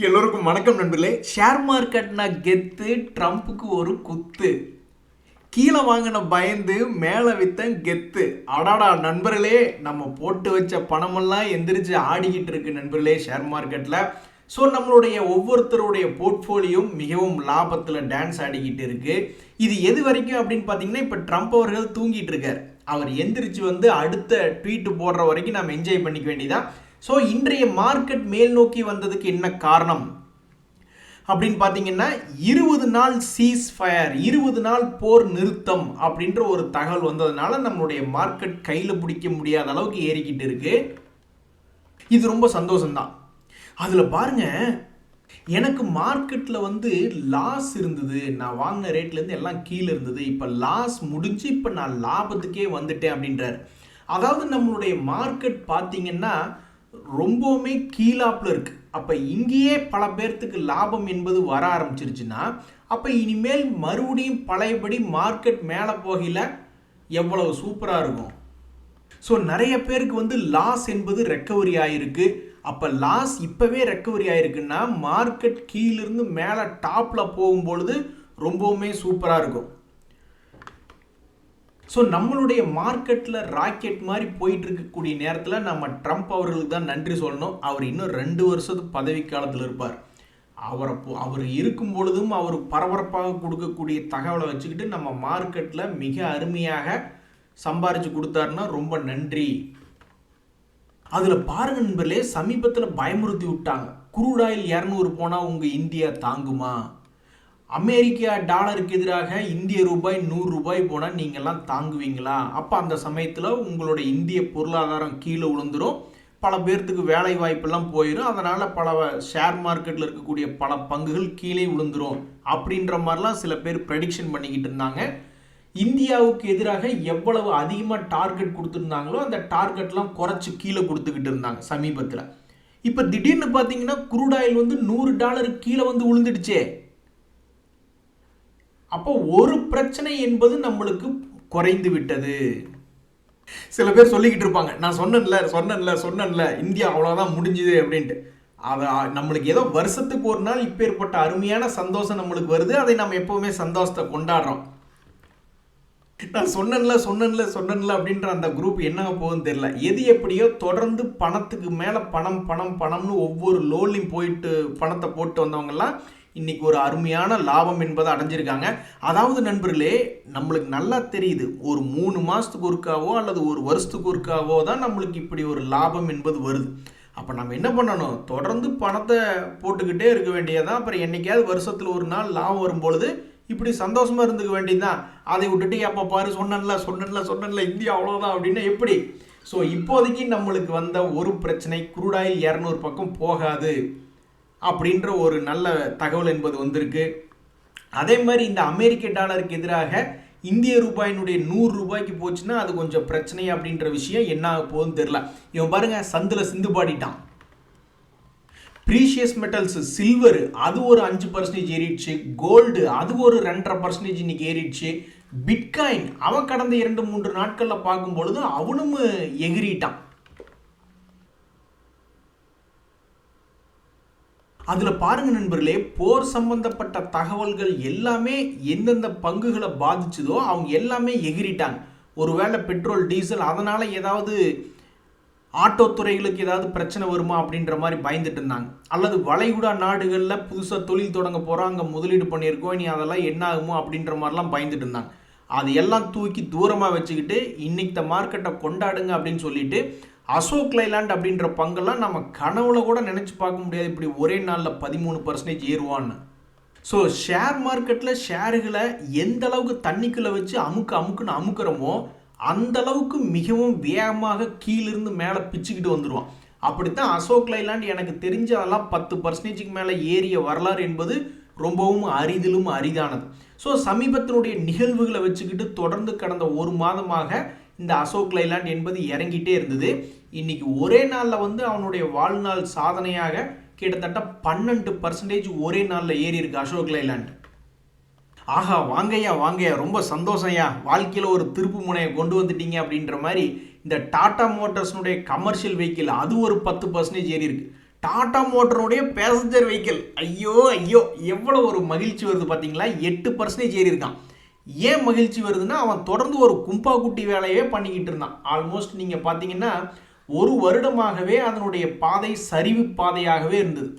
எல்லோருக்கும் வணக்கம் நண்பர்களே. ஷேர் மார்க்கெட்னா கெத்து, ட்ரம்ப்புக்கு ஒரு குத்து. கீழே வாங்கின பயந்து மேலே வித்தன் கெத்து. அடாடா நண்பர்களே, நம்ம போட்டு வச்ச பணமெல்லாம் எந்திரிச்சு ஆடிக்கிட்டு இருக்கு நண்பர்களே ஷேர் மார்க்கெட்டில். ஸோ நம்மளுடைய ஒவ்வொருத்தருடைய போர்ட்ஃபோலியோ மிகவும் லாபத்தில் டான்ஸ் ஆடிக்கிட்டு இருக்கு. இது எது வரைக்கும் அப்படின்னு பார்த்தீங்கன்னா, இப்போ ட்ரம்ப் அவர்கள் தூங்கிட்டு இருக்கார். அவர் எந்திரிச்சு அடுத்த ட்வீட் போடுற வரைக்கும் நம்ம என்ஜாய் பண்ணிக்க வேண்டியதான். ஸோ இன்றைய மார்க்கெட் மேல் நோக்கி வந்ததுக்கு என்ன காரணம் அப்படின்னு பார்த்தீங்கன்னா, 20 நாள் சீஸ் ஃபயர், 20 நாள் போர் நிறுத்தம் அப்படின்ற ஒரு தகவல் வந்ததுனால நம்மளுடைய மார்க்கெட் கையில் பிடிக்க முடியாத அளவுக்கு ஏறிக்கிட்டு இருக்கு. இது ரொம்ப சந்தோஷம்தான். அதில் பாருங்க, எனக்கு மார்க்கெட்டில் லாஸ் இருந்தது. நான் வாங்கின ரேட்லேருந்து எல்லாம் கீழே இருந்தது. இப்போ லாஸ் முடிஞ்சு இப்போ நான் லாபத்துக்கே வந்துட்டேன் அப்படின்றார். அதாவது நம்மளுடைய மார்க்கெட் பார்த்தீங்கன்னா ரொம்பவுமே கீழாப்பில் இருக்குது. அப்போ இங்கேயே பல பேர்த்துக்கு லாபம் என்பது வர ஆரம்பிச்சிருச்சுன்னா, அப்போ இனிமேல் மறுபடியும் பழையபடி மார்க்கெட் மேலே போகல எவ்வளவு சூப்பராக இருக்கும். ஸோ நிறைய பேருக்கு லாஸ் என்பது ரெக்கவரி ஆகிருக்கு. அப்போ லாஸ் இப்போவே ரெக்கவரி ஆகிருக்குன்னா மார்க்கெட் கீழிருந்து மேலே டாப்பில் போகும்பொழுது ரொம்பவுமே சூப்பராக இருக்கும். ஸோ நம்மளுடைய மார்க்கெட்டில் ராக்கெட் மாதிரி போயிட்டு இருக்கக்கூடிய நேரத்தில் நம்ம ட்ரம்ப் அவர்களுக்கு தான் நன்றி சொல்லணும். அவர் இன்னும் 2 வருஷத்துக்கு பதவி காலத்தில் இருப்பார். அவர் இருக்கும் பொழுதும் அவர் பரபரப்பாக கொடுக்கக்கூடிய தகவலை வச்சுக்கிட்டு நம்ம மார்க்கெட்டில் மிக அருமையாக சம்பாரித்து கொடுத்தாருன்னா ரொம்ப நன்றி. அதில் பாருங்க நண்பர்களே, சமீபத்தில் பயமுறுத்தி விட்டாங்க. குரூட் ஆயில் 200 போனால் உங்கள் இந்தியா தாங்குமா? அமெரிக்கா டாலருக்கு எதிராக இந்திய ரூபாய் 100 ரூபாய் போனால் நீங்கள்லாம் தாங்குவீங்களா? அப்போ அந்த சமயத்தில் உங்களோட இந்திய பொருளாதாரம் கீழே விழுந்துடும். பல பேர்த்துக்கு வேலை வாய்ப்பெல்லாம் போயிடும். அதனால் பல ஷேர் மார்க்கெட்டில் இருக்கக்கூடிய பல பங்குகள் கீழே விழுந்துடும் அப்படின்ற மாதிரிலாம் சில பேர் ப்ரெடிக்ஷன் பண்ணிக்கிட்டு இருந்தாங்க. இந்தியாவுக்கு எதிராக எவ்வளவு அதிகமாக டார்கெட் கொடுத்துருந்தாங்களோ அந்த டார்கெட்லாம் குறைச்சி கீழே கொடுத்துக்கிட்டு இருந்தாங்க சமீபத்தில். இப்போ திடீர்னு பார்த்தீங்கன்னா குரூட் ஆயில் $100 கீழே விழுந்துடுச்சே. அப்போ ஒரு பிரச்சனை என்பது நம்மளுக்கு குறைந்து விட்டது. சில பேர் சொல்லிக்கிட்டு இருப்பாங்க, நான் சொன்னேன்ல இந்தியா அவ்வளோதான் முடிஞ்சுது அப்படின்ட்டு. அதை நம்மளுக்கு ஏதோ வருஷத்துக்கு ஒரு நாள் இப்போ ஏற்பட்ட அருமையான சந்தோஷம் நம்மளுக்கு வருது. அதை நம்ம எப்பவுமே சந்தோஷத்தை கொண்டாடுறோம். நான் சொன்னேன்ல அப்படின்ற அந்த குரூப் என்ன போகுதுன்னு தெரியல. எது எப்படியோ தொடர்ந்து பணத்துக்கு மேலே பணம்னு ஒவ்வொரு லோன்லையும் போயிட்டு பணத்தை போட்டு வந்தவங்கெல்லாம் இன்னைக்கு ஒரு அருமையான லாபம் என்பதை அடைஞ்சிருக்காங்க. அதாவது நண்பர்களே, நம்மளுக்கு நல்லா தெரியுது, ஒரு 3 மாதத்துக்கு ஒருக்காவோ அல்லது ஒரு வருஷத்துக்கு ஒருக்காவோ தான் நம்மளுக்கு இப்படி ஒரு லாபம் என்பது வருது. அப்போ நம்ம என்ன பண்ணணும்? தொடர்ந்து பணத்தை போட்டுக்கிட்டே இருக்க வேண்டியதான். அப்புறம் என்னைக்காவது வருஷத்தில் ஒரு நாள் லாபம் வரும்பொழுது இப்படி சந்தோஷமாக இருந்துக்க வேண்டியதுதான். அதை விட்டுட்டு எப்போ பாரு சொன்னேன்ல இந்தியா அவ்வளோதான் அப்படின்னா எப்படி? ஸோ இப்போதைக்கு நம்மளுக்கு வந்த ஒரு பிரச்சனை, குரூட் ஆயில் 200 பக்கம் போகாது அப்படின்ற ஒரு நல்ல தகவல் என்பது வந்திருக்கு. அதே மாதிரி இந்த அமெரிக்க டாலருக்கு எதிராக இந்திய ரூபாயினுடைய 100 ரூபாய்க்கு போச்சுன்னா அது கொஞ்சம் பிரச்சனை அப்படின்ற விஷயம் என்ன ஆக போகுதுன்னு தெரியல. இவன் பாருங்க, சந்தில் சிந்து பாடிட்டான். ப்ரீஷியஸ் மெட்டல்ஸ், சில்வர் அது ஒரு 5% ஏறிடுச்சு. கோல்டு அது ஒரு 2.5% இன்னைக்கு ஏறிடுச்சு. பிட்காயின் அவன் கடந்த 2-3 நாட்களில் பார்க்கும் பொழுது அவனும் எகிரிட்டான். அதில் பாருங்க நண்பர்களே, போர் சம்பந்தப்பட்ட தகவல்கள் எல்லாமே எந்தெந்த பங்குகளை பாதிச்சதோ அவங்க எல்லாமே எகிரிட்டாங்க. ஒருவேளை பெட்ரோல் டீசல் அதனால் ஏதாவது ஆட்டோ துறைகளுக்கு ஏதாவது பிரச்சனை வருமா அப்படின்ற மாதிரி பயந்துட்டு இருந்தாங்க. அல்லது வளைகுடா நாடுகளில் புதுசாக தொழில் தொடங்க போகிறோம், அங்கே முதலீடு பண்ணியிருக்கோம், நீ அதெல்லாம் என்ன ஆகுமோ அப்படின்ற மாதிரிலாம் பயந்துட்டு இருந்தாங்க. அது எல்லாம் தூக்கி தூரமாக வச்சுக்கிட்டு இன்னைக்கு மார்க்கெட்டை கொண்டாடுங்க அப்படின்னு சொல்லிட்டு அசோக் லைலாண்ட் அப்படின்ற பங்கெல்லாம் நம்ம கனவுல கூட நினச்சி பார்க்க முடியாது இப்படி ஒரே நாளில் 13% ஏறுவான்னு. ஸோ ஷேர் மார்க்கெட்டில் ஷேருகளை எந்த அளவுக்கு தண்ணிக்குள்ளே வச்சு அமுக்குன்னு அமுக்கிறோமோ அந்த அளவுக்கு மிகவும் வேகமாக கீழிருந்து மேலே பிச்சுக்கிட்டு வந்துடுவான். அப்படித்தான் அசோக் லைலாண்ட் எனக்கு தெரிஞ்ச அதெல்லாம் 10%க்கு மேலே ஏறிய வரலாறு என்பது ரொம்பவும் அரிதிலும் அரிதானது. ஸோ சமீபத்தினுடைய நிகழ்வுகளை வச்சுக்கிட்டு தொடர்ந்து கடந்த ஒரு மாதமாக இந்த அசோக் லைலாண்ட் என்பது இறங்கிட்டே இருந்தது. இன்னைக்கு ஒரே நாளில் அவனுடைய வாழ்நாள் சாதனையாக கிட்டத்தட்ட 12% ஒரே நாளில் ஏறி இருக்கு அசோக் லைலாண்ட். ஆஹா, வாங்கய்யா ரொம்ப சந்தோஷம்யா, வாழ்க்கையில் ஒரு திருப்பு முனையை கொண்டு வந்துட்டீங்க அப்படின்ற மாதிரி இந்த டாடா மோட்டார்ஸ்னுடைய கமர்ஷியல் வெஹிக்கிள் அது ஒரு 10% ஏறி இருக்கு. டாடா மோட்டருடைய பேசஞ்சர் வெஹிக்கிள் ஐயோ ஐயோ எவ்வளோ ஒரு மகிழ்ச்சி வருது பார்த்தீங்களா. 8% ஏறி இருக்கான். ஏன் மகிழ்ச்சி வருதுன்னா அவன் தொடர்ந்து ஒரு கும்பா குட்டி வேலையே பண்ணிக்கிட்டு இருந்தான். ஆல்மோஸ்ட் நீங்கள் பார்த்தீங்கன்னா ஒரு வருடமாகவே அதனுடைய பாதை சரிவு பாதையாகவே இருந்தது.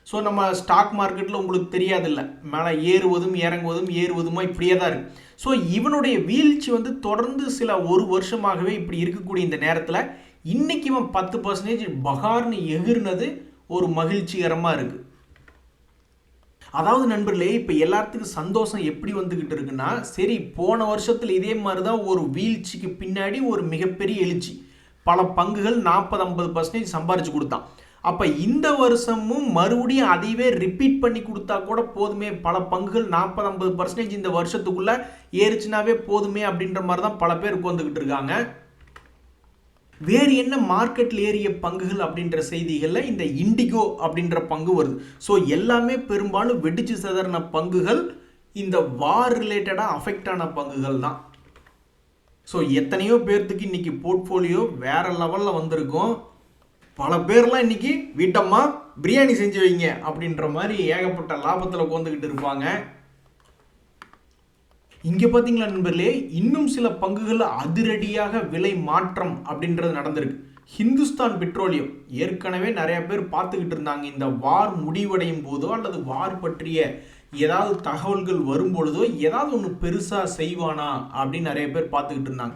ஸோ நம்ம ஸ்டாக் மார்க்கெட்டில் உங்களுக்கு தெரியாதில்ல, மேலே ஏறுவதும் இறங்குவதும் ஏறுவதுமா இப்படியே தான் இருக்குது. ஸோ இவனுடைய வீழ்ச்சி வந்து தொடர்ந்து சில ஒரு வருஷமாகவே இப்படி இருக்கக்கூடிய இந்த நேரத்தில் இன்னைக்கு இவன் 10% பகார்னு எகிர்னது ஒரு மகிழ்ச்சிகரமாக இருக்குது. அதாவது நண்பர்களே, இப்போ எல்லாத்துக்கும் சந்தோஷம் எப்படி வந்துக்கிட்டு இருக்குன்னா, சரி போன வருஷத்தில் இதே மாதிரி தான் ஒரு வீழ்ச்சிக்கு பின்னாடி ஒரு மிகப்பெரிய எழுச்சி, பல பங்குகள் 40-50% சம்பாரிச்சு கொடுத்தான். அப்போ இந்த வருஷமும் மறுபடியும் அதையவே ரிப்பீட் பண்ணி கொடுத்தா கூட போதுமே, பல பங்குகள் 40-50% இந்த வருஷத்துக்குள்ள ஏறிச்சுனாவே போதுமே அப்படின்ற மாதிரி தான் பல பேர் உட்காந்துக்கிட்டு இருக்காங்க. வேறு என்ன மார்க்கெட்டில் ஏறிய பங்குகள் அப்படின்ற செய்திகளில் இந்த இண்டிகோ அப்படின்ற பங்கு வருது. ஸோ எல்லாமே பெரும்பாலும் வெடிச்சு சிதறின பங்குகள் இந்த வார் ரிலேட்டடாக அஃபெக்ட் ஆன பங்குகள் தான். ஸோ எத்தனையோ பேர்த்துக்கு இன்னைக்கு போர்ட்ஃபோலியோ வேற லெவலில் வந்திருக்கும். பல பேர்லாம் இன்னைக்கு வீட்டம்மா பிரியாணி செஞ்சு வைங்க அப்படின்ற மாதிரி ஏகப்பட்ட லாபத்தில் உட்காந்துக்கிட்டு இருப்பாங்க. இங்கே பார்த்தீங்களா நண்பர்களே, இன்னும் சில பங்குகள் அதிரடியாக விலை மாற்றம் அப்படின்றது நடந்திருக்கு. ஹிந்துஸ்தான் பெட்ரோலியம் ஏற்கனவே நிறைய பேர் பார்த்துக்கிட்டு இருந்தாங்க, இந்த வார் முடிவடையும் போதோ அல்லது வார் பற்றிய ஏதாவது தகவல்கள் வரும்பொழுதோ ஏதாவது ஒன்று பெருசாக செய்வானா அப்படின்னு நிறைய பேர் பார்த்துக்கிட்டு இருந்தாங்க.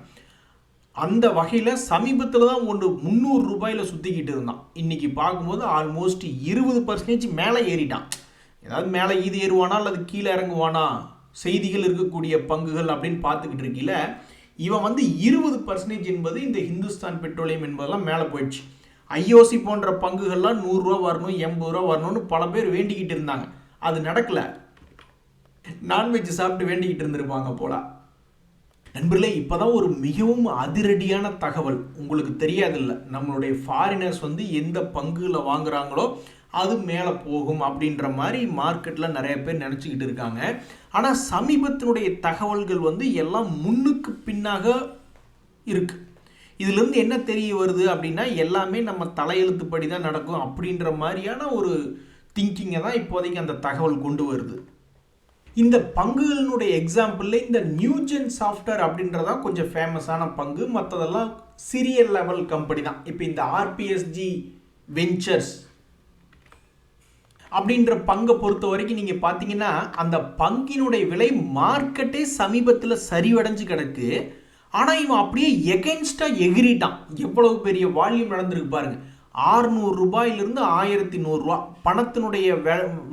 அந்த வகையில் சமீபத்தில் தான் ஒன்று 300 ரூபாயில் சுற்றிக்கிட்டு இருந்தான். இன்னைக்கு பார்க்கும்போது ஆல்மோஸ்ட் 20% மேலே ஏறிட்டான். ஏதாவது மேலே இது ஏறுவானா அல்லது கீழே இறங்குவானா செய்திகள் இருக்கக்கூடிய பங்குகள் அப்படின்னு பார்த்துக்கிட்டு இருக்கீல, இவன் வந்து 20% என்பது இந்த ஹிந்துஸ்தான் பெட்ரோலியம் என்பதெல்லாம் மேலே போயிடுச்சு. ஐஓசி போன்ற பங்குகள்லாம் 100 ரூபா வரணும், 80 ரூபா வரணும்னு பல பேர் வேண்டிக்கிட்டு இருந்தாங்க. அது நடக்கல. நான்வெஜ் சாப்பிட்டு வேண்டிக்கிட்டு இருந்திருப்பாங்க போல. நண்பர்களே, இப்போதான் ஒரு மிகவும் அதிரடியான தகவல் உங்களுக்கு தெரியாதில்ல, நம்மளுடைய ஃபாரினர்ஸ் வந்து எந்த பங்குல வாங்குறாங்களோ அது மேலே போகும் அப்படின்ற மாதிரி மார்க்கெட்டில் நிறைய பேர் நினச்சிக்கிட்டு இருக்காங்க. ஆனால் சமீபத்தினுடைய தகவல்கள் வந்து எல்லாம் முன்னுக்கு பின்னாக இருக்கு. இதுலேருந்து என்ன தெரிய வருது அப்படின்னா, எல்லாமே நம்ம தலையெழுத்துப்படி தான் நடக்கும் அப்படின்ற மாதிரியான ஒரு திங்கிங்கை தான் இப்போதைக்கு அந்த தகவல் கொண்டு வருது. இந்த பங்குகளினுடைய எக்ஸாம்பிளில் இந்த நியூஜென் சாஃப்ட்வேர் அப்படின்றதான் கொஞ்சம் ஃபேமஸான பங்கு. மற்றதெல்லாம் சிறிய லெவல் கம்பெனி தான். இப்போ இந்த ஆர்பிஎஸ்ஜி வெஞ்சர்ஸ் அப்படின்ற பங்கை பொறுத்த வரைக்கும் நீங்கள் பார்த்தீங்கன்னா அந்த பங்கினுடைய விலை மார்க்கெட்டே சமீபத்தில் சரிவடைஞ்சு கிடக்கு. ஆனால் இவன் அப்படியே எகென்ஸ்டாக எகிரிட்டான். எவ்வளவு பெரிய வால்யூம் நடந்திருக்கு பாருங்க. 600 ரூபாயிலிருந்து 1100 ரூபா பணத்தினுடைய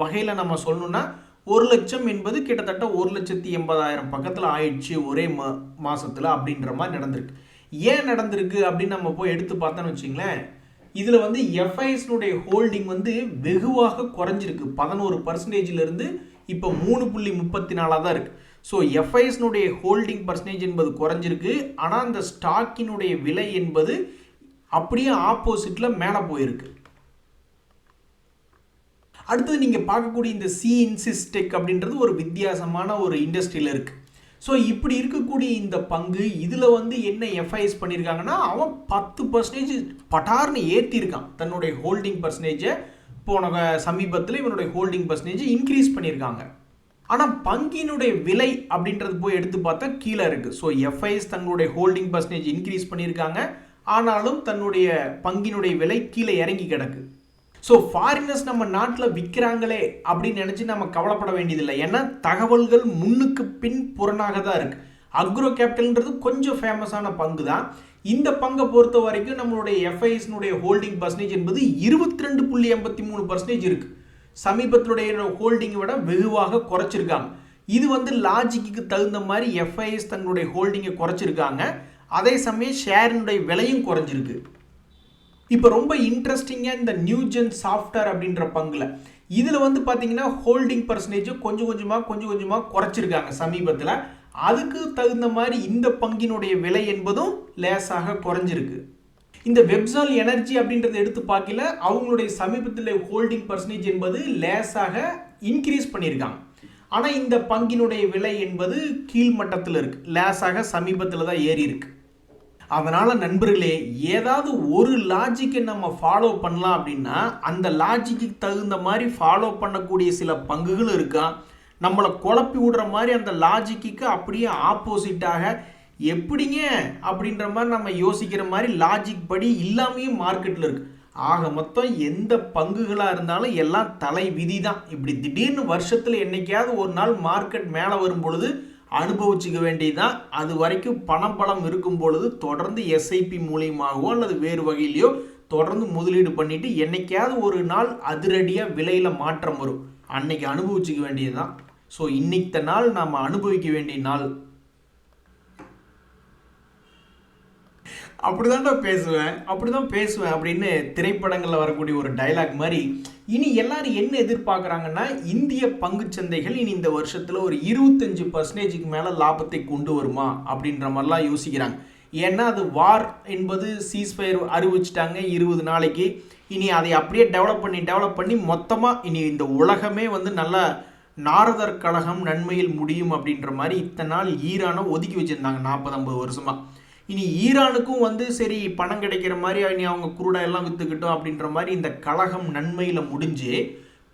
வகையில் நம்ம சொல்லணும்னா 1 லட்சம் என்பது கிட்டத்தட்ட 1,80,000 பக்கத்தில் ஆயிடுச்சு ஒரே மாசத்துல அப்படின்ற மாதிரி நடந்திருக்கு. ஏன் நடந்திருக்கு அப்படின்னு நம்ம போய் எடுத்து பார்த்தோன்னு வச்சுங்களேன், இதில் வந்து எஃப்ஐஎஸ்னுடைய ஹோல்டிங் வந்து வெகுவாக குறைஞ்சிருக்கு. 11%இருந்து இப்போ 3.34 தான் இருக்குது. ஸோ எஃப்ஐஎஸ்னுடைய ஹோல்டிங் பர்சன்டேஜ் என்பது குறைஞ்சிருக்கு. ஆனால் அந்த ஸ்டாக்கினுடைய விலை என்பது அப்படியே ஆப்போசிட்டில் மேலே போயிருக்கு. அடுத்தது நீங்கள் பார்க்கக்கூடிய இந்த இன்சிஸ்டெக் அப்படின்றது ஒரு வித்தியாசமான ஒரு இண்டஸ்ட்ரியில் இருக்குது. ஸோ இப்படி இருக்கக்கூடிய இந்த பங்கு இதில் வந்து என்ன எஃப்ஐஎஸ் பண்ணியிருக்காங்கன்னா, அவன் 10% பட்டார்னு ஏற்றிருக்கான் தன்னுடைய ஹோல்டிங் பர்சன்டேஜை. போன சமீபத்தில் இவனுடைய ஹோல்டிங் பர்சன்டேஜை இன்க்ரீஸ் பண்ணியிருக்காங்க. ஆனால் பங்கினுடைய விலை அப்படின்றது போய் எடுத்து பார்த்தா கீழே இருக்குது. ஸோ எஃப்ஐஎஸ் தங்களுடைய ஹோல்டிங் பர்சன்டேஜ் இன்க்ரீஸ் பண்ணியிருக்காங்க, ஆனாலும் தன்னுடைய பங்கினுடைய விலை கீழே இறங்கி கிடக்கு. ஸோ ஃபாரினர்ஸ் நம்ம நாட்டில் விற்கிறாங்களே அப்படின்னு நினச்சி நம்ம கவலைப்பட வேண்டியதில்லை. ஏன்னா தகவல்கள் முன்னுக்கு பின் புறனாக தான் இருக்குது. அக்ரோ கேபிட்டல்ன்றது கொஞ்சம் ஃபேமஸான பங்கு தான். இந்த பங்கை பொறுத்த வரைக்கும் நம்மளுடைய எஃப்ஐஎஸ்னுடைய ஹோல்டிங் பர்சன்டேஜ் என்பது 22.83% இருக்குது. சமீபத்தினுடைய ஹோல்டிங்கை விட வெகுவாக குறைச்சிருக்காங்க. இது வந்து லாஜிக்கு தகுந்த மாதிரி எஃப்ஐஎஸ் தங்களுடைய ஹோல்டிங்கை குறைச்சிருக்காங்க. அதே சமயம் ஷேரினுடைய விலையும் குறைஞ்சிருக்கு. இப்போ ரொம்ப இன்ட்ரெஸ்டிங்காக இந்த நியூஜென் சாஃப்ட்வேர் அப்படின்ற பங்குல இதில் வந்து பார்த்தீங்கன்னா ஹோல்டிங் பர்சன்டேஜை கொஞ்சம் கொஞ்சமாக குறைச்சிருக்காங்க சமீபத்தில். அதுக்கு தகுந்த மாதிரி இந்த பங்கினுடைய விலை என்பதும் லேசாக குறைஞ்சிருக்கு. இந்த வெப்சால் எனர்ஜி அப்படின்றத எடுத்து பார்க்கல, அவங்களுடைய சமீபத்தில் ஹோல்டிங் பர்சன்டேஜ் என்பது லேசாக இன்க்ரீஸ் பண்ணியிருக்காங்க. ஆனால் இந்த பங்கினுடைய விலை என்பது கீழ்மட்டத்தில் இருக்குது, லேசாக சமீபத்தில் தான் ஏறி இருக்கு. அதனால் நண்பர்களே, ஏதாவது ஒரு லாஜிக்கை நம்ம ஃபாலோ பண்ணலாம் அப்படின்னா அந்த லாஜிக்கு தகுந்த மாதிரி ஃபாலோ பண்ணக்கூடிய சில பங்குகள் இருக்கா. நம்மளை குழப்பி விடுற மாதிரி அந்த லாஜிக்கு அப்படியே ஆப்போசிட்டாக எப்படிங்க அப்படின்ற மாதிரி நம்ம யோசிக்கிற மாதிரி லாஜிக் படி இல்லாமையும் மார்க்கெட்டில் இருக்குது. ஆக மொத்தம் எந்த பங்குகளாக இருந்தாலும் எல்லாம் தலை விதி தான். இப்படி திடீர்னு வருஷத்தில் என்னைக்காவது ஒரு நாள் மார்க்கெட் மேலே வரும் பொழுது அனுபவிச்சுக்க வேண்டியதுதான். அது வரைக்கும் பணம் பலம் இருக்கும் பொழுது தொடர்ந்து எஸ்ஐபி மூலியமாகவோ அல்லது வேறு வகையிலையோ தொடர்ந்து முதலீடு பண்ணிட்டு என்னைக்காவது ஒரு நாள் அதிரடியாக விலையில் மாற்றம் வரும், அன்னைக்கு அனுபவிச்சுக்க வேண்டியதுதான். ஸோ இன்னைக்கு நாள் நாம் அனுபவிக்க வேண்டிய நாள். அப்படிதான் பேசுவேன் அப்படின்னு திரைப்படங்களில் வரக்கூடிய ஒரு டைலாக் மாதிரி இனி எல்லாரும் என்ன எதிர்பார்க்குறாங்கன்னா, இந்திய பங்கு சந்தைகள் இனி இந்த வருஷத்தில் ஒரு 25% மேலே லாபத்தை கொண்டு வருமா அப்படின்ற மாதிரிலாம் யோசிக்கிறாங்க. ஏன்னா அது வார் என்பது சீஸ்ஃபயர் அறிவிச்சிட்டாங்க 20 நாளைக்கு. இனி அதை அப்படியே டெவலப் பண்ணி மொத்தமாக இனி இந்த உலகமே நல்லா நாரதர் கழகம் நன்மையில் முடியும் அப்படின்ற மாதிரி இத்தனை நாள் ஈரானை ஒதுக்கி வச்சுருந்தாங்க 40-50 வருஷமாக. இனி ஈரானுக்கும் சரி பணம் கிடைக்கிற மாதிரி இனி அவங்க குருடா எல்லாம் விற்றுக்கிட்டோம் அப்படின்ற மாதிரி இந்த கழகம் நன்மையில் முடிஞ்சு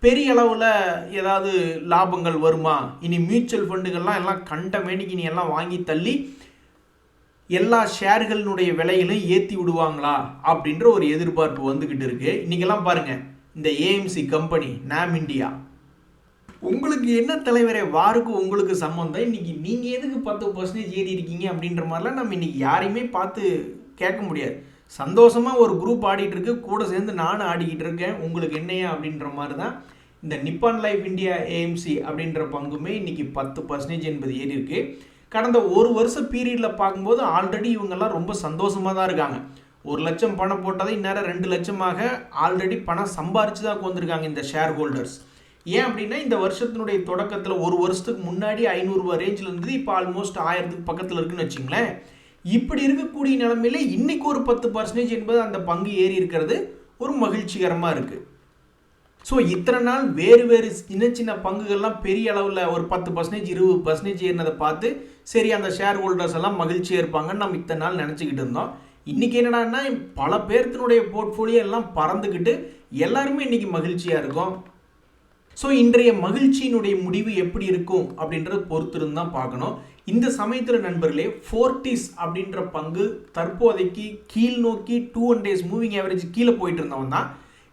பெரிய அளவில் ஏதாவது லாபங்கள் வருமா. இனி மியூச்சுவல் ஃபண்டுகள்லாம் எல்லாம் கண்ட மேனிக்கு இனி எல்லாம் வாங்கி தள்ளி எல்லா ஷேர்களினுடைய விலைகளையும் ஏற்றி விடுவாங்களா அப்படின்ற ஒரு எதிர்பார்ப்பு வந்துக்கிட்டு இருக்கு. இன்றைக்கெல்லாம் பாருங்கள், இந்த ஏஎம்சி கம்பெனி நாம் இந்தியா, உங்களுக்கு என்ன தலைவரே வாருக்கு உங்களுக்கு சம்மந்தம், இன்னைக்கு நீங்கள் எதுக்கு 10% ஏறி இருக்கீங்க அப்படின்ற மாதிரிலாம் நம்ம இன்னைக்கு யாரையுமே பார்த்து கேட்க முடியாது. சந்தோஷமாக ஒரு குரூப் ஆடிட்டு இருக்கு, கூட சேர்ந்து நானும் ஆடிக்கிட்டு இருக்கேன், உங்களுக்கு என்னையா அப்படின்ற மாதிரி தான் இந்த நிப்பான் லைஃப் இந்தியா ஏஎம்சி அப்படின்ற பங்குமே இன்னைக்கு 10% என்பது ஏறி இருக்கு. கடந்த ஒரு வருஷ பீரியடில் பார்க்கும்போது ஆல்ரெடி இவங்கெல்லாம் ரொம்ப சந்தோஷமாக தான் இருக்காங்க. 1 லட்சம் பணம் போட்டதை இந்நேரம் 2 லட்சமாக ஆல்ரெடி பணம் சம்பாரிச்சு தான் வந்திருக்காங்க இந்த ஷேர் ஹோல்டர்ஸ். ஏன் அப்படின்னா இந்த வருஷத்தினுடைய தொடக்கத்தில் ஒரு வருஷத்துக்கு முன்னாடி 500 ரூபா ரேஞ்சில் இருந்தது, இப்போ ஆல்மோஸ்ட் 1000க்கு பக்கத்தில் இருக்குன்னு வச்சுங்களேன். இப்படி இருக்கக்கூடிய நிலைமையில இன்னைக்கு ஒரு 10% என்பது அந்த பங்கு ஏறி இருக்கிறது ஒரு மகிழ்ச்சிகரமாக இருக்குது. ஸோ இத்தனை நாள் வேறு சின்ன பங்குகள்லாம் பெரிய அளவில் ஒரு 10% 20% ஏறினதை பார்த்து சரி அந்த ஷேர் ஹோல்டர்ஸ் எல்லாம் மகிழ்ச்சியாக இருப்பாங்கன்னு நம்ம இத்தனை நாள் நினச்சிக்கிட்டு இருந்தோம். இன்றைக்கி என்னடான்னா பல பேர்த்தினுடைய போர்ட்ஃபோலியோ எல்லாம் பறந்துக்கிட்டு எல்லாருமே இன்றைக்கி மகிழ்ச்சியாக இருக்கும். ஸோ இன்றைய மகிழ்ச்சியினுடைய முடிவு எப்படி இருக்கும் அப்படின்றத பொறுத்திருந்து தான் பார்க்கணும். இந்த சமயத்தில் நண்பர்களே, ஃபோர்டிஸ் அப்படின்ற பங்கு தற்போதைக்கு கீழ் நோக்கி 200 days மூவிங் ஆவரேஜ் கீழே போயிட்டு இருந்தவன் தான்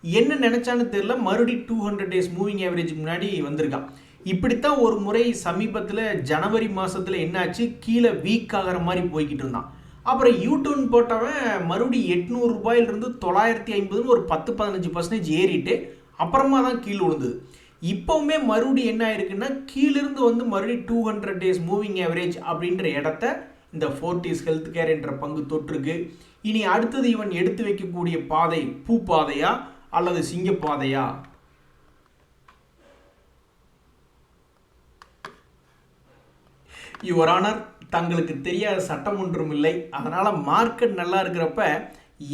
என்ன நினச்சான்னு தெரியல, மறுபடியும் 200 days மூவிங் ஆவரேஜ் முன்னாடி வந்திருக்கான். இப்படித்தான் ஒரு முறை சமீபத்தில் ஜனவரி மாதத்தில் என்னாச்சு, கீழே வீக் ஆகிற மாதிரி போய்கிட்டு இருந்தான். அப்புறம் யூடர்ன் போட்டவன் மறுபடியும் 800 ரூபாயிலிருந்து 950 ஒரு 10-15% ஏறிட்டு அப்புறமா தான் கீழே விழுந்தது. இப்போவுமே மறுபடியும் என்ன ஆயிருக்குன்னா கீழிருந்து மறுபடியும் 200 days மூவிங் ஆவரேஜ் அப்படின்ற இடத்த இந்த ஃபோர்டிஸ் ஹெல்த் கேர் என்ற பங்கு தொற்றுக்கு. இனி அடுத்தது இவன் எடுத்து வைக்கக்கூடிய பாதை பூ பாதையா அல்லது சிங்க பாதையா? யுவர் ஆனர், தங்களுக்கு தெரியாத சட்டம் ஒன்றும் இல்லை. அதனால் மார்க்கெட் நல்லா இருக்கிறப்ப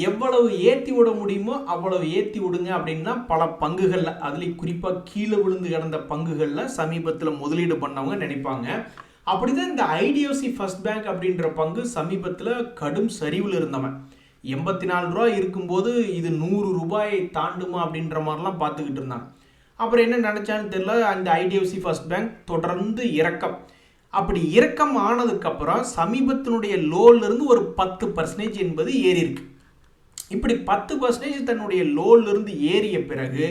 எவ்வளவு ஏற்றி விட முடியுமோ அவ்வளவு ஏற்றி விடுங்க அப்படின்னா பல பங்குகளில், அதுலேயும் குறிப்பாக கீழே விழுந்து கிடந்த பங்குகளில் சமீபத்தில் முதலீடு பண்ணவங்க நினைப்பாங்க. அப்படிதான் இந்த ஐடிஎஃப்சி ஃபர்ஸ்ட் பேங்க் அப்படின்ற பங்கு சமீபத்தில் கடும் சரிவில் இருந்தவன் 84 ரூபா இருக்கும்போது இது 100 ரூபாயை தாண்டுமா அப்படின்ற மாதிரிலாம் பார்த்துக்கிட்டு இருந்தாங்க. அப்புறம் என்ன நினச்சான்னு தெரியல, அந்த ஐடிஎஃப்சி ஃபர்ஸ்ட் பேங்க் தொடர்ந்து இறக்கம். அப்படி இறக்கம் ஆனதுக்கப்புறம் சமீபத்தினுடைய லோலிருந்து ஒரு 10% என்பது ஏறி இருக்கு. இப்படி 10% தன்னுடைய லோலிருந்து ஏறிய பிறகு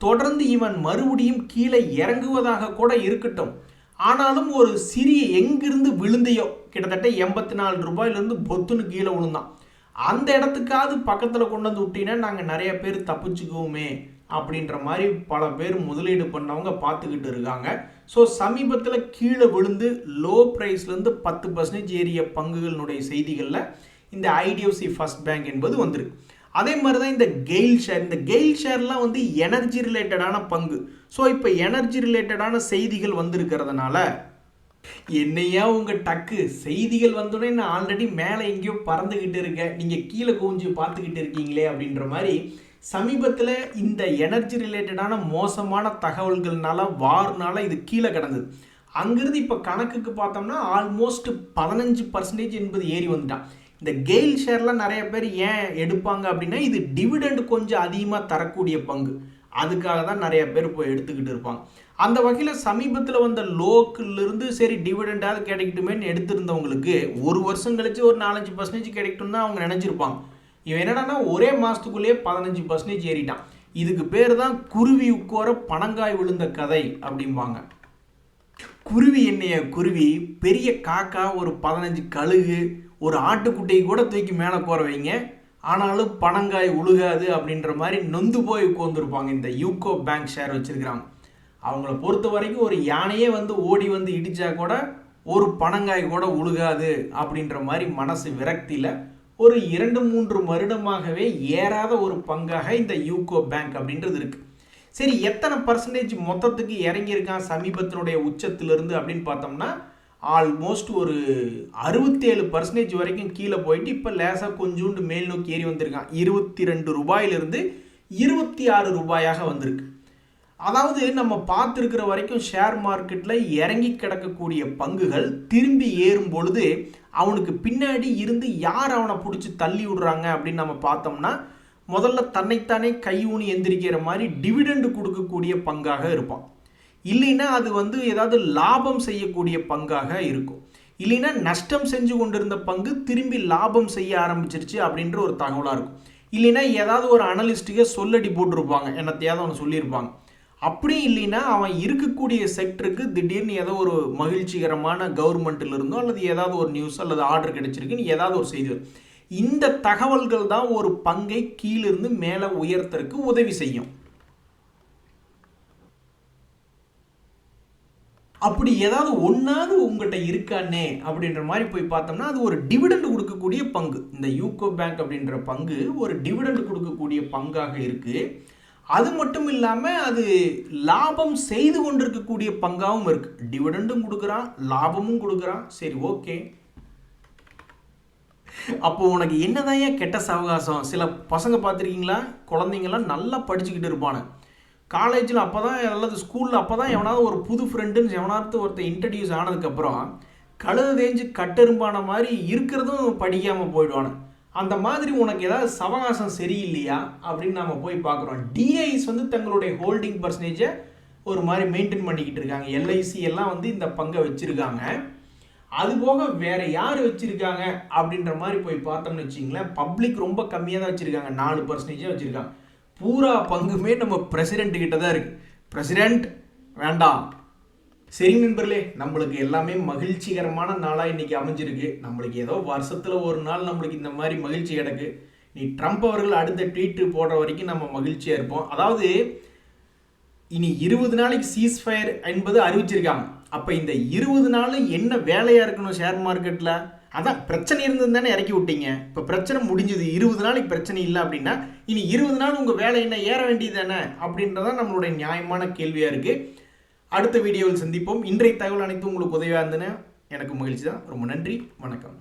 தொடர்ந்து இவன் மறுபடியும் கீழே இறங்குவதாக கூட இருக்கட்டும், ஆனாலும் ஒரு சிறிய எங்கிருந்து விழுந்தையோ கிட்டத்தட்ட 84 ரூபாயிலிருந்து பொத்துன்னு கீழே விழுந்தான். அந்த இடத்துக்காவது பக்கத்தில் கொண்டு வந்து விட்டீங்கன்னா நாங்கள் நிறைய பேர் தப்பிச்சுக்குவோமே அப்படின்ற மாதிரி பல பேர் முதலீடு பண்ணவங்க பார்த்துக்கிட்டு இருக்காங்க. ஸோ சமீபத்தில் கீழே விழுந்து லோ ப்ரைஸ்லேருந்து 10% ஏறிய பங்குகளினுடைய செய்திகளில் இந்த ஐடிஎஃப்சி ஃபர்ஸ்ட் பேங்க் என்பது வந்துருக்கு. அதே மாதிரி தான் இந்த கெயில் ஷேர்லாம் எனர்ஜி ரிலேட்டடான பங்கு. ஸோ இப்போ எனர்ஜி ரிலேட்டடான செய்திகள் வந்திருக்கிறதுனால என்னையா உங்கள் டக்கு செய்திகள் வந்தோடனே நான் ஆல்ரெடி மேலே எங்கேயோ பறந்துக்கிட்டு இருக்கேன், நீங்கள் கீழே குவிஞ்சு பார்த்துக்கிட்டு இருக்கீங்களே அப்படின்ற மாதிரி சமீபத்தில் இந்த எனர்ஜி ரிலேட்டடான மோசமான தகவல்கள்னால வார்னால இது கீழே கிடந்தது. அங்கிருந்து இப்போ கணக்குக்கு பார்த்தோம்னா ஆல்மோஸ்ட் 15% என்பது ஏறி வந்துட்டான். இந்த கெயில் ஷேர்லாம் நிறைய பேர் ஏன் எடுப்பாங்க அப்படின்னா இது டிவிடெண்ட் கொஞ்சம் அதிகமாக தரக்கூடிய பங்கு, அதுக்காக தான் நிறைய பேர் போய் எடுத்துக்கிட்டு இருப்பாங்க. அந்த வகையில் சமீபத்தில் வந்த லோக்கிலிருந்து சரி டிவிடெண்டாவது கிடைக்கட்டுமேன்னு எடுத்திருந்தவங்களுக்கு ஒரு வருஷம் கழிச்சு ஒரு 4-5% கிடைக்கட்டும் தான் அவங்க நினச்சிருப்பாங்க. இவன் என்னடானா ஒரே மாதத்துக்குள்ளேயே 15% ஏறிட்டான். இதுக்கு பேர் தான் குருவி உட்கார பனங்காய் விழுந்த கதை அப்படிம்பாங்க. குருவி என்னைய குருவி, பெரிய காக்கா ஒரு 15 கழுகு ஒரு ஆட்டுக்குட்டையை கூட தூக்கி மேலே கோர வைங்க, ஆனாலும் பனங்காய் உழுகாது அப்படின்ற மாதிரி நொந்து போய் உட்காந்துருப்பாங்க இந்த யூகோ பேங்க் ஷேர் வச்சிருக்கிறாங்க. அவங்கள பொறுத்த வரைக்கும் ஒரு யானையே வந்து ஓடி வந்து இடிச்சா கூட ஒரு பனங்காய் கூட உழுகாது அப்படின்ற மாதிரி மனசு விரக்தியில் ஒரு 2-3 வருடமாகவே ஏறாத ஒரு பங்காக இந்த யூகோ பேங்க் அப்படின்றது இருக்கு. சரி, எத்தனை பர்சன்டேஜ் மொத்தத்துக்கு இறங்கியிருக்கான் சமீபத்தினுடைய உச்சத்திலிருந்து அப்படின்னு பார்த்தோம்னா ஆல்மோஸ்ட் ஒரு 67% வரைக்கும் கீழே போயிட்டு இப்போ லேசாக கொஞ்சோண்டு மேல் நோக்கி ஏறி வந்திருக்கான். 22 ரூபாயிலிருந்து 26 ரூபாயாக வந்திருக்கு. அதாவது நம்ம பார்த்துருக்கிற வரைக்கும் ஷேர் மார்க்கெட்டில் இறங்கி கிடக்கக்கூடிய பங்குகள் திரும்பி ஏறும் பொழுது அவனுக்கு பின்னாடி இருந்து யார் அவனை பிடிச்சி தள்ளி விடுறாங்க அப்படின்னு நம்ம பார்த்தோம்னா முதல்ல தன்னைத்தானே கை ஊனி எந்திரிக்கிற மாதிரி டிவிடெண்ட் கொடுக்கக்கூடிய பங்காக இருப்பான். இல்லைன்னா அது வந்து ஏதாவது லாபம் செய்யக்கூடிய பங்காக இருக்கும். இல்லைன்னா நஷ்டம் செஞ்சு கொண்டிருந்த பங்கு திரும்பி லாபம் செய்ய ஆரம்பிச்சிருச்சு அப்படின்ற ஒரு தகவலாக இருக்கும். இல்லைன்னா ஏதாவது ஒரு அனலிஸ்ட்டுக்கே சொல்லடி போட்டிருப்பாங்க, என்னத்தையாவது அவனை சொல்லியிருப்பாங்க. அப்படியும் இல்லைன்னா அவன் இருக்கக்கூடிய செக்டருக்கு திடீர்னு ஏதோ ஒரு மகிழ்ச்சிகரமான கவர்மெண்ட்டில் இருந்தோ அல்லது ஏதாவது ஒரு நியூஸ் அல்லது ஆர்டர் கிடைச்சிருக்குன்னு ஏதாவது ஒரு செய்தி. இந்த தகவல்கள் தான் ஒரு பங்கை கீழிருந்து மேலே உயர்த்தறதுக்கு உதவி செய்யும். அப்படி ஏதாவது ஒன்றாவது உங்கள்கிட்ட இருக்கானே அப்படின்ற மாதிரி போய் பார்த்தோம்னா அது ஒரு டிவிடெண்ட் கொடுக்கக்கூடிய பங்கு. இந்த யூகோ பேங்க் அப்படின்ற பங்கு ஒரு டிவிடெண்ட் கொடுக்கக்கூடிய பங்காக இருக்குது. அது மட்டும் இல்லாமல் அது லாபம் செய்து கொண்டிருக்கக்கூடிய பங்காகவும் இருக்குது. டிவிடெண்டும் கொடுக்குறான், லாபமும் கொடுக்குறான். சரி, ஓகே. அப்போ உனக்கு என்னதான் ஏன் கெட்ட சவகாசம்? சில பசங்க பார்த்துருக்கீங்களா, குழந்தைங்களாம் நல்லா படிச்சுக்கிட்டு இருப்பானு காலேஜில், அப்போ தான் அல்லது ஸ்கூலில் அப்போ தான் எவனாவது ஒரு புது ஃப்ரெண்டுன்னு எவனாவது ஒருத்தர் இன்ட்ரடியூஸ் ஆனதுக்கப்புறம் கழுது தேஞ்சு கட்டெரும்பான மாதிரி இருக்கிறதும் படிக்காமல் போயிடுவானு. அந்த மாதிரி உனக்கு ஏதாவது சவகாசம் சரியில்லையா அப்படின்னு நம்ம போய் பார்க்குறோம். டிஐஸ் வந்து தங்களுடைய ஹோல்டிங் பர்சன்டேஜை ஒரு மாதிரி மெயின்டைன் பண்ணிக்கிட்டு இருக்காங்க. எல்ஐசி எல்லாம் வந்து இந்த பங்கை வச்சுருக்காங்க. அதுபோக வேறு யார் வச்சுருக்காங்க அப்படின்ற மாதிரி போய் பார்த்தோம்னு வச்சிங்களேன், பப்ளிக் ரொம்ப கம்மியாக தான் வச்சுருக்காங்க, 4% வச்சுருக்காங்க. பூரா பங்குமே நம்ம பிரசிடென்ட் கிட்ட தான் இருக்குது. பிரசிடென்ட் வேண்டாம். சரி நண்பர்களே, நம்மளுக்கு எல்லாமே மகிழ்ச்சிகரமான நாளாக இன்றைக்கி அமைஞ்சிருக்கு. நம்மளுக்கு ஏதோ வருஷத்தில் ஒரு நாள் நம்மளுக்கு இந்த மாதிரி மகிழ்ச்சி கிடக்கு. நீ ட்ரம்ப் அவர்கள் அடுத்த ட்வீட்டு போடுற வரைக்கும் நம்ம மகிழ்ச்சியாக இருப்போம். அதாவது இனி 20 நாளைக்கு சீஸ்ஃபயர் என்பது அறிவிச்சிருக்காங்க. அப்போ இந்த 20 நாள் என்ன வேலையாக இருக்கணும் ஷேர் மார்க்கெட்டில்? அதான் பிரச்சனை இருந்தது தானே இறக்கி விட்டீங்க. இப்போ பிரச்சனை முடிஞ்சது, 20 நாளைக்கு பிரச்சனை இல்லை அப்படின்னா இனி 20 நாள் உங்கள் வேலை என்ன, ஏற வேண்டியது தானே அப்படின்றதான் நம்மளுடைய நியாயமான கேள்வியாக இருக்குது. அடுத்த வீடியோவில் சந்திப்போம். இன்றைய தகவல் அனைத்தும் உங்களுக்கு உதவியாக இருந்ததுன்னு எனக்கு மகிழ்ச்சி தான். ரொம்ப நன்றி, வணக்கம்.